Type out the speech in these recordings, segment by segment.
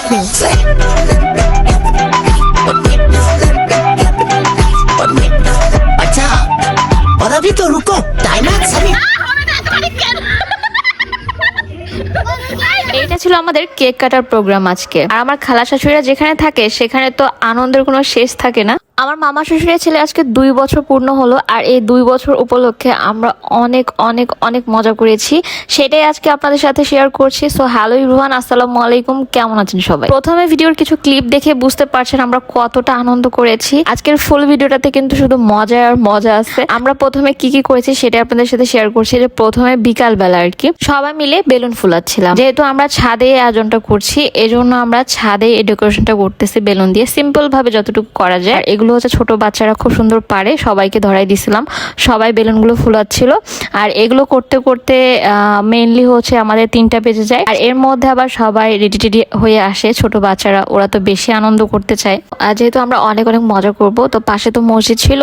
अच्छा और अभी तो रुको डायमंड्स अभी এটা ছিল আমাদের কেক কাটার প্রোগ্রাম আজকে। আর আমার খালা শাশুড়িরা যেখানে থাকে সেখানে তো আনন্দের কোনো শেষ থাকে না। আমার মামা শ্বশুরের ছেলে আজকে 2 বছর পূর্ণ হলো, আর এই 2 বছর উপলক্ষে আমরা অনেক অনেক অনেক মজা করেছি, সেটাই আজকে আপনাদের সাথে শেয়ার করছি। সো হ্যালো এভরিওয়ান, আসসালামু আলাইকুম, কেমন আছেন সবাই? প্রথমে ভিডিওর কিছু ক্লিপ দেখে বুঝতে পারছেন আমরা কতটা আনন্দ করেছি। আজকের ফুল ভিডিওটাতে কিন্তু শুধু মজা আর মজা আছে। আমরা প্রথমে কি কি করেছি সেটা আপনাদের সাথে শেয়ার করছি। যে প্রথমে বিকাল বেলা আর কি সবাই মিলে বেলুন ফুলাচ্ছিলাম। যেহেতু আমরা ছাদে এই আয়োজনটা করছি, এজন্য আমরা ছাদে এই ডেকোরেশনটা করতেছি বেলুন দিয়ে, সিম্পল ভাবে যতটুকু করা যায়। আর এগুলো হচ্ছে ছোট বাচ্চারা খুব সুন্দর পারে, সবাইকে ধরাই দিছিলাম, সবাই বেলুনগুলো ফুলাচ্ছিল। আর এগুলো করতে করতে মেইনলি হচ্ছে আমাদের 3টা বেজে যায়। আর এর মধ্যে আবার সবাই রেডি টেডি হয়ে আসে, ছোট বাচ্চারা, ওরা তো বেশি আনন্দ করতে চায়। আর যেহেতু আমরা অনেক অনেক মজা করব, তো পাশে তো মসজিদ ছিল,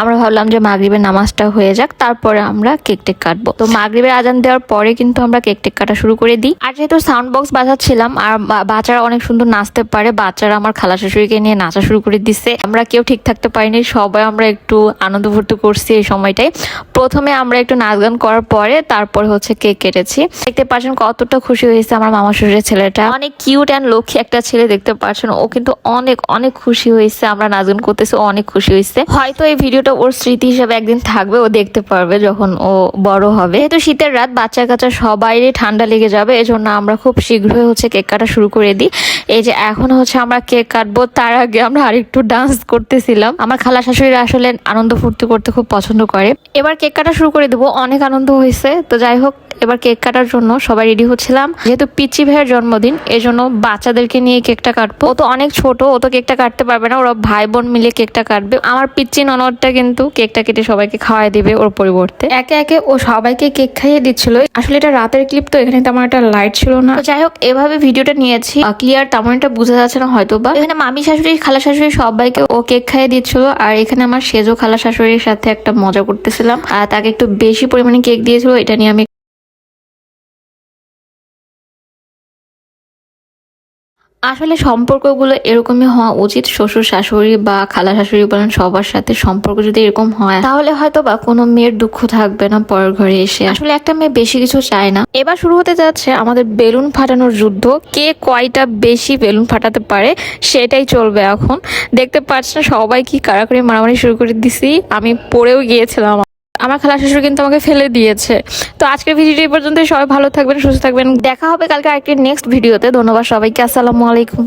আমরা ভাবলাম যে মাগরিবের নামাজটা হয়ে যাক, তারপরে আমরা কেক টেক কাটবো। তো মাগরিবের আজান দেওয়ার পরে কিন্তু আমরা কেক টেক কাটা শুরু করে দিই। আর যেহেতু সাউন্ড বক্স বাজাচ্ছিলাম আর বাচ্চারা অনেক সুন্দর নাচতে পারে, বাচ্চারা আমার খালা শাশুড়িকে নিয়ে নাচা শুরু করে দিচ্ছে। আমরা কেউ ঠিক থাকতে পারিনি, সবাই আমরা একটু আনন্দ ফুর্তি করছি এই সময়টাই। প্রথমে আমরা একটু নাচ গান করার পরে তারপরে হচ্ছে কেক কেটেছি। দেখতে পাচ্ছেন কতটা খুশি হয়েছে আমার মামা শ্বশুরের ছেলেটা, অনেক কিউট অ্যান্ড লক্ষ্মী একটা ছেলে, দেখতে পাচ্ছেন ও কিন্তু অনেক অনেক খুশি হয়েছে। আমরা নাচ গান করতেছি, অনেক খুশি হয়েছে। হয়তো এই ভিডিওটা ওর স্মৃতি হিসেবে একদিন থাকবে, ও দেখতে পারবে যখন ও বড় হবে। যেহেতু শীতের রাত, বাচ্চা কাচ্চা সবাইরই ঠান্ডা লেগে যাবে, এজন্য আমরা খুব শীঘ্রই হচ্ছে কেক কাটা শুরু করে দিই। এই যে এখন হচ্ছে আমরা কেক কাটবো, তার আগে আমরা আরেকটু ডান্স করতেছিলাম। আমার খালা শাশুড়িরা আসলে আনন্দ ফুর্তি করতে খুব পছন্দ করে। এবার কেক কাটা শুরু করে দেবো, অনেক আনন্দ হয়েছে। তো যাই হোক, এবার কেক কাটার জন্য সবাই রেডি হচ্ছিলাম। যেহেতু পিচ্চি ভাইয়ের জন্মদিন, এজন্য বাচ্চাদেরকে নিয়ে কেকটা কাটবো। ও তো অনেক ছোট, ও তো কেকটা কাটতে পারবে না, ওরা ভাই বোন মিলে কেকটা কাটবে। আমার পিচ্চি ননদটা কিন্তু কেকটা কেটে সবাইকে খাওয়াই দিবে ওর পরিবর্তে। একে একে ও সবাইকে কেক খাইয়ে দিচ্ছিল। আসলে এটা রাতের ক্লিপ, তো এখানে তেমন একটা লাইট ছিল না। যাই হোক, এভাবে ভিডিওটা নিয়েছি, ক্লিয়ার তেমন একটা বোঝা যাচ্ছে না হয়তো বা। এখানে মামি শাশুড়ি, খালা শাশুড়ি সবাইকে ও কেক খাইয়ে দিচ্ছিল। আর এখানে আমার সেজো খালা শাশুড়ির সাথে একটা মজা করতেছিলাম, আর তাকে একটু বেশি পরিমাণে কেক দিয়েছিল, এটা নিয়ে আমি আসলে সম্পর্কগুলো এরকমই হওয়া উচিত। শ্বশুর শাশুড়ি বা খালা শাশুড়ি বলেন, সবার সাথে সম্পর্ক যদি এরকম হয়, তাহলে হয়তো বা কোনো মেয়ের দুঃখ থাকবে না পরের ঘরে এসে। আসলে একটা মেয়ে বেশি কিছু চায় না। এবার শুরু হতে যাচ্ছে আমাদের বেলুন ফাটানোর যুদ্ধ, কে কয়টা বেশি বেলুন ফাটাতে পারে সেটাই চলবে এখন। দেখতে পাচ্ছেন সবাই কি কারাকারি মারামারি শুরু করে দিছি, আমি পড়েও গিয়েছিলাম। আমার খালা শাশুড়ি কিন্তু আমাকে ফেলে দিয়েছে। তো আজকের ভিডিওটি এই পর্যন্ত। সবাই ভালো থাকবেন, সুস্থ থাকবেন, দেখা হবে কালকে আরেকটি নেক্সট ভিডিওতে। ধন্যবাদ সবাইকে, আসসালামু আলাইকুম।